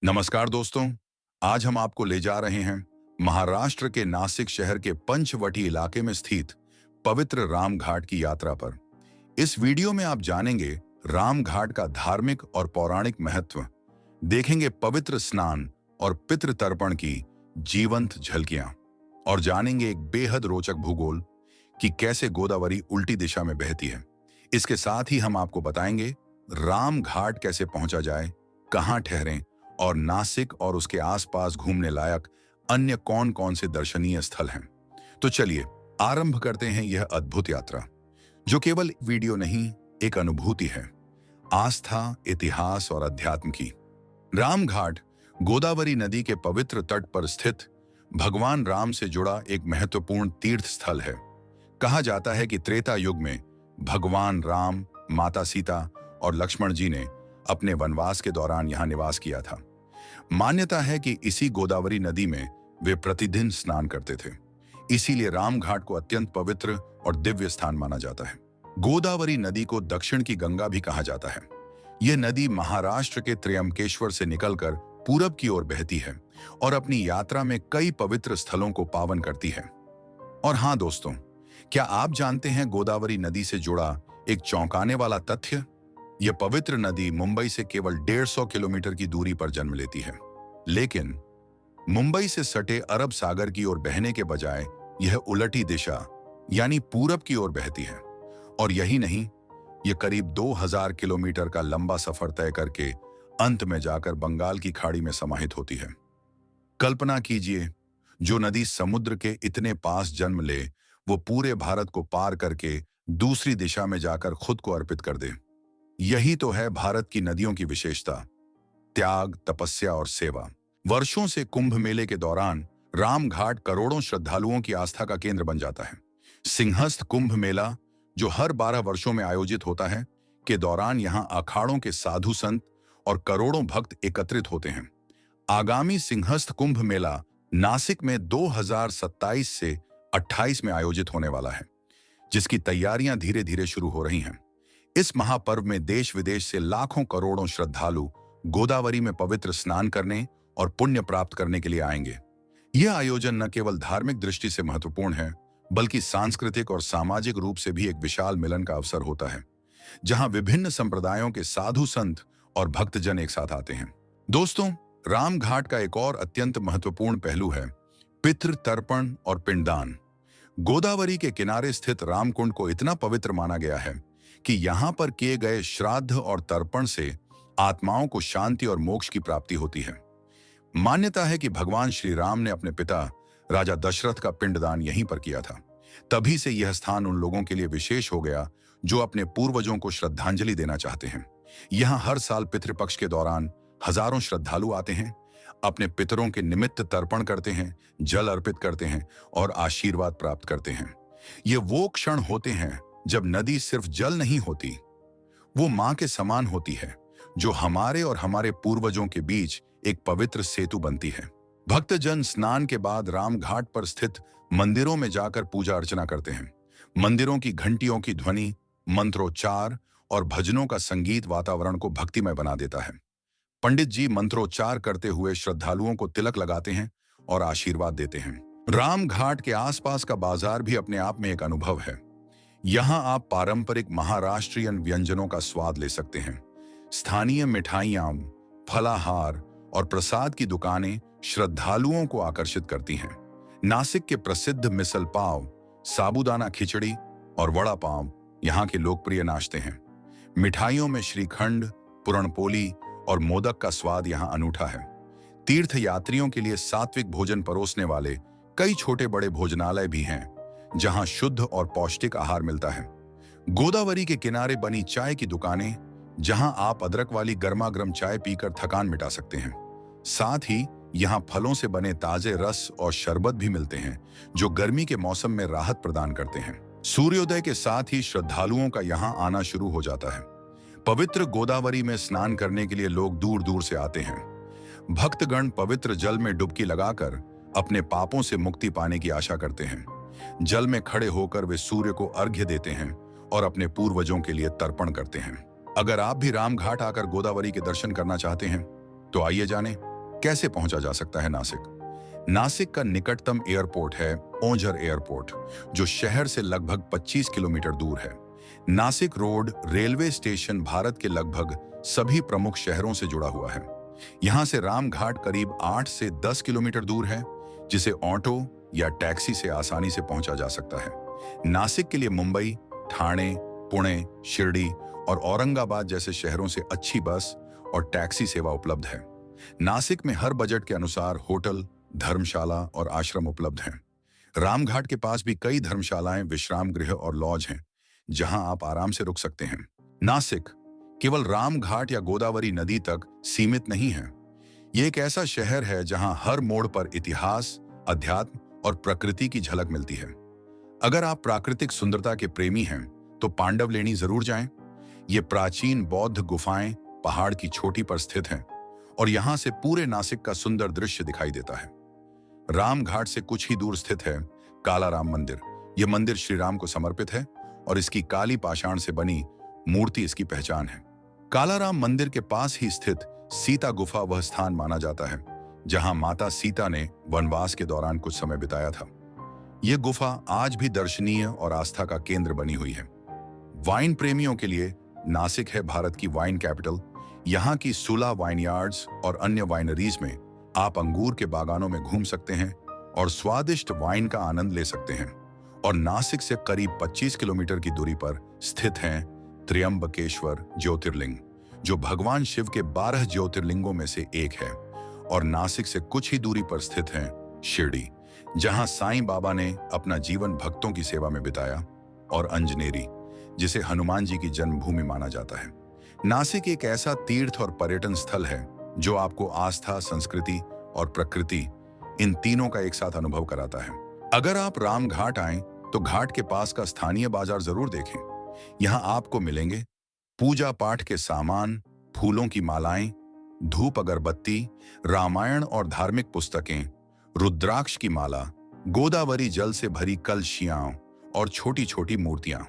नमस्कार दोस्तों। आज हम आपको ले जा रहे हैं महाराष्ट्र के नासिक शहर के पंचवटी इलाके में स्थित पवित्र राम घाट की यात्रा पर। इस वीडियो में आप जानेंगे राम घाट का धार्मिक और पौराणिक महत्व, देखेंगे पवित्र स्नान और पितृ तर्पण की जीवंत झलकियां, और जानेंगे एक बेहद रोचक भूगोल कि कैसे गोदावरी उल्टी दिशा में बहती है। इसके साथ ही हम आपको बताएंगे राम घाट कैसे पहुंचा जाए, कहां ठहरें और नासिक और उसके आसपास घूमने लायक अन्य कौन कौन से दर्शनीय स्थल हैं। तो चलिए आरंभ करते हैं यह अद्भुत यात्रा, जो केवल वीडियो नहीं, एक अनुभूति है, आस्था, इतिहास और अध्यात्म की। राम घाट गोदावरी नदी के पवित्र तट पर स्थित भगवान राम से जुड़ा एक महत्वपूर्ण तीर्थ स्थल है। कहा जाता है कि त्रेता युग में भगवान राम, माता सीता और लक्ष्मण जी ने अपने वनवास के दौरान यहां निवास किया था। मान्यता है कि इसी गोदावरी नदी में वे प्रतिदिन स्नान करते थे, इसीलिए राम घाट को अत्यंत पवित्र और दिव्य स्थान माना जाता है। गोदावरी नदी को दक्षिण की गंगा भी कहा जाता है। यह नदी महाराष्ट्र के त्र्यंबकेश्वर से निकलकर पूरब की ओर बहती है और अपनी यात्रा में कई पवित्र स्थलों को पावन करती है। और हाँ दोस्तों, क्या आप जानते हैं गोदावरी नदी से जुड़ा एक चौंकाने वाला तथ्य? यह पवित्र नदी मुंबई से केवल 150 किलोमीटर की दूरी पर जन्म लेती है, लेकिन मुंबई से सटे अरब सागर की ओर बहने के बजाय यह उलटी दिशा यानी पूरब की ओर बहती है। और यही नहीं, यह करीब 2000 किलोमीटर का लंबा सफर तय करके अंत में जाकर बंगाल की खाड़ी में समाहित होती है। कल्पना कीजिए, जो नदी समुद्र के इतने पास जन्म ले, वो पूरे भारत को पार करके दूसरी दिशा में जाकर खुद को अर्पित कर दे। यही तो है भारत की नदियों की विशेषता, त्याग, तपस्या और सेवा। वर्षों से कुंभ मेले के दौरान राम घाट करोड़ों श्रद्धालुओं की आस्था का केंद्र बन जाता है। सिंहस्थ कुंभ मेला, जो हर 12 वर्षों में आयोजित होता है, के दौरान यहां अखाड़ों के साधु संत और करोड़ों भक्त एकत्रित होते हैं। आगामी सिंहस्थ कुंभ मेला नासिक में 2027 से 28 में आयोजित होने वाला है, जिसकी तैयारियां धीरे धीरे शुरू हो रही हैं। इस महापर्व में देश विदेश से लाखों करोड़ों श्रद्धालु गोदावरी में पवित्र स्नान करने और पुण्य प्राप्त करने के लिए आएंगे। यह आयोजन न केवल धार्मिक दृष्टि से महत्वपूर्ण है, बल्कि सांस्कृतिक और सामाजिक रूप से भी एक विशाल मिलन का अवसर होता है, जहां विभिन्न संप्रदायों के साधु संत और भक्तजन एक साथ आते हैं। दोस्तों, राम घाट का एक और अत्यंत महत्वपूर्ण पहलू है पितृ तर्पण और पिंडदान। गोदावरी के किनारे स्थित रामकुंड को इतना पवित्र माना गया है कि यहां पर किए गए श्राद्ध और तर्पण से आत्माओं को शांति और मोक्ष की प्राप्ति होती है। मान्यता है कि भगवान श्री राम ने अपने पिता राजा दशरथ का पिंडदान यहीं पर किया था। तभी से यह स्थान उन लोगों के लिए विशेष हो गया जो अपने पूर्वजों को श्रद्धांजलि देना चाहते हैं। यहां हर साल पितृपक्ष के दौरान हजारों श्रद्धालु आते हैं, अपने पितरों के निमित्त तर्पण करते हैं, जल अर्पित करते हैं और आशीर्वाद प्राप्त करते हैं। ये वो क्षण होते हैं जब नदी सिर्फ जल नहीं होती, वो मां के समान होती है, जो हमारे और हमारे पूर्वजों के बीच एक पवित्र सेतु बनती है। भक्तजन स्नान के बाद राम घाट पर स्थित मंदिरों में जाकर पूजा अर्चना करते हैं। मंदिरों की घंटियों की ध्वनि, मंत्रोच्चार और भजनों का संगीत वातावरण को भक्तिमय बना देता है। पंडित जी मंत्रोच्चार करते हुए श्रद्धालुओं को तिलक लगाते हैं और आशीर्वाद देते हैं। राम घाट के आसपास का बाजार भी अपने आप में एक अनुभव है। यहां आप पारंपरिक महाराष्ट्रीय व्यंजनों का स्वाद ले सकते हैं। स्थानीय मिठाइयां, फलाहार और प्रसाद की दुकानें श्रद्धालुओं को आकर्षित करती हैं। नासिक के प्रसिद्ध मिसल पाव, साबूदाना खिचड़ी और वड़ा पाव यहां के लोकप्रिय नाश्ते हैं। मिठाइयों में श्रीखंड, पुरणपोली और मोदक का स्वाद यहां अनूठा है। तीर्थ यात्रियों के लिए सात्विक भोजन परोसने वाले कई छोटे बड़े भोजनालय भी हैं, जहां शुद्ध और पौष्टिक आहार मिलता है। गोदावरी के किनारे बनी चाय की दुकानें, जहां आप अदरक वाली गर्मा गर्म चाय पीकर थकान मिटा सकते हैं। साथ ही यहां फलों से बने ताजे रस और शरबत भी मिलते हैं, जो गर्मी के मौसम में राहत प्रदान करते हैं। सूर्योदय के साथ ही श्रद्धालुओं का यहां आना शुरू हो जाता है। पवित्र गोदावरी में स्नान करने के लिए लोग दूर दूर से आते हैं। भक्तगण पवित्र जल में डुबकी लगाकर अपने पापों से मुक्ति पाने की आशा करते हैं। जल में खड़े होकर वे सूर्य को अर्घ्य देते हैं और अपने पूर्वजों के लिए तर्पण करते हैं। अगर आप भी राम घाट आकर गोदावरी के दर्शन करना चाहते हैं, तो आइए जानें कैसे पहुंचा जा सकता है नासिक? नासिक का निकटतम एयरपोर्ट है ओंझर एयरपोर्ट, जो शहर से लगभग 25 किलोमीटर दूर है। Nashik road railway station Bharat के लगभग सभी प्रमुख शहरों से जुड़ा हुआ है। यहाँ से रामघाट करीब 8 से 10 किलोमीटर दूर है, जिसे ऑटो या टैक्सी से आसानी से पहुंचा जा सकता है। नासिक के लिए मुंबई, ठाणे, पुणे, शिरडी और औरंगाबाद जैसे शहरों से अच्छी बस और टैक्सी सेवा उपलब्ध है। नासिक में हर बजट के अनुसार होटल, धर्मशाला और आश्रम उपलब्ध हैं। रामघाट के पास भी कई धर्मशालाएं, विश्राम गृह और लॉज हैं, जहां आप आराम से रुक सकते हैं। नासिक केवल रामघाट या गोदावरी नदी तक सीमित नहीं है। ये एक ऐसा शहर है जहां हर मोड़ पर इतिहास, अध्यात्म और प्रकृति की झलक मिलती है। अगर आप प्राकृतिक सुंदरता के प्रेमी हैं, तो पांडवलेणी जरूर जाएं। ये प्राचीन बौद्ध गुफाएं पहाड़ की चोटी पर स्थित हैं और यहां से पूरे नासिक का सुंदर दृश्य दिखाई देता है। रामघाट से कुछ ही दूर स्थित है कालाराम मंदिर। यह मंदिर श्री राम को समर्पित है और इसकी काली पाषाण से बनी मूर्ति इसकी पहचान है। कालाराम मंदिर के पास ही स्थित सीता गुफा वह स्थान माना जाता है जहां माता सीता ने वनवास के दौरान कुछ समय बिताया था। यह गुफा आज भी दर्शनीय और आस्था का केंद्र बनी हुई है। वाइन प्रेमियों के लिए नासिक है भारत की वाइन कैपिटल। यहाँ की सुला वाइनयार्ड्स और अन्य वाइनरीज में आप अंगूर के बागानों में घूम सकते हैं और स्वादिष्ट वाइन का आनंद ले सकते हैं। और नासिक से करीब 25 किलोमीटर की दूरी पर स्थित हैं त्र्यंबकेश्वर ज्योतिर्लिंग, जो भगवान शिव के 12 ज्योतिर्लिंगों में से एक है। और नासिक से कुछ ही दूरी पर स्थित है शिरडी, जहां साईं बाबा ने अपना जीवन भक्तों की सेवा में बिताया, और अंजनेरी, जिसे हनुमान जी की जन्मभूमि माना जाता है। नासिक एक ऐसा तीर्थ और पर्यटन स्थल है जो आपको आस्था, संस्कृति और प्रकृति, इन तीनों का एक साथ अनुभव कराता है। अगर आप रामघाट आएं, तो घाट के पास का स्थानीय बाजार जरूर देखें। यहाँ आपको मिलेंगे पूजा पाठ के सामान, फूलों की मालाएं, धूप अगरबत्ती, रामायण और धार्मिक पुस्तकें, रुद्राक्ष की माला, गोदावरी जल से भरी कलशियां और छोटी छोटी मूर्तियां।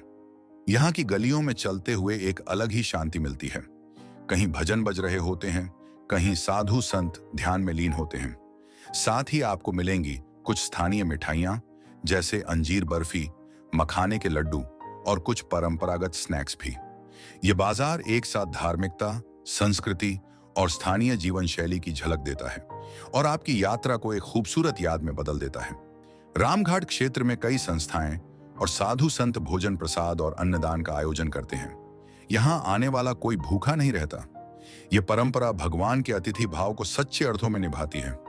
यहाँ की गलियों में चलते हुए एक अलग ही शांति मिलती है। कहीं भजन बज रहे होते हैं, कहीं साधु संत ध्यान में लीन होते हैं। साथ ही आपको मिलेंगी कुछ स्थानीय मिठाइयाँ, जैसे अंजीर बर्फी, मखाने के लड्डू और कुछ परंपरागत स्नैक्स भी। ये बाजार एक साथ धार्मिकता, संस्कृति और स्थानीय जीवन शैली की झलक देता है और आपकी यात्रा को एक खूबसूरत याद में बदल देता है। रामघाट क्षेत्र में कई संस्थाएं और साधु संत भोजन प्रसाद और अन्नदान का आयोजन करते हैं। यहाँ आने वाला कोई भूखा नहीं रहता। ये परंपरा भगवान के अतिथि भाव को सच्चे अर्थों में निभाती है।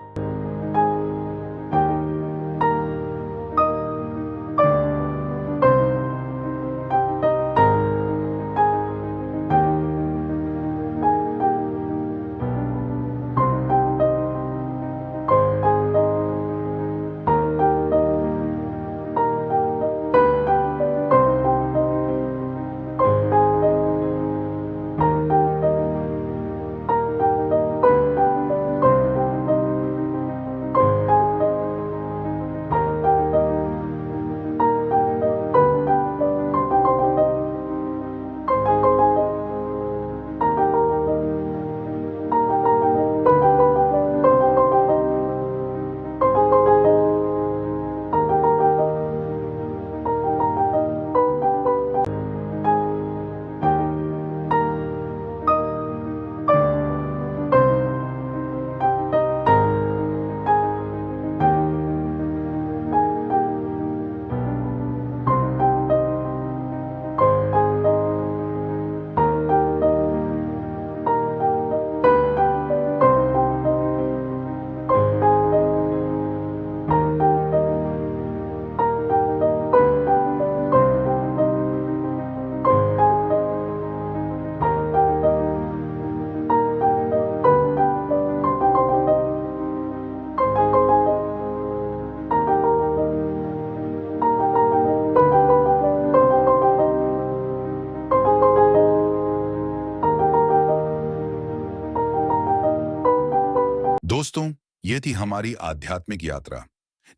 दोस्तों, ये थी हमारी आध्यात्मिक यात्रा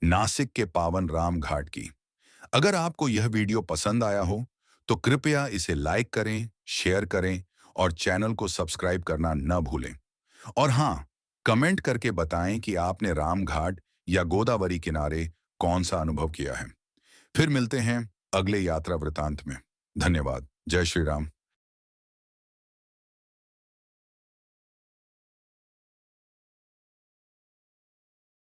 नासिक के पावन राम घाट की। अगर आपको यह वीडियो पसंद आया हो, तो कृपया इसे लाइक करें, शेयर करें और चैनल को सब्सक्राइब करना न भूलें। और हाँ, कमेंट करके बताएं कि आपने राम घाट या गोदावरी किनारे कौन सा अनुभव किया है। फिर मिलते हैं अगले यात्रा वृतांत में। धन्यवाद। जय श्री राम।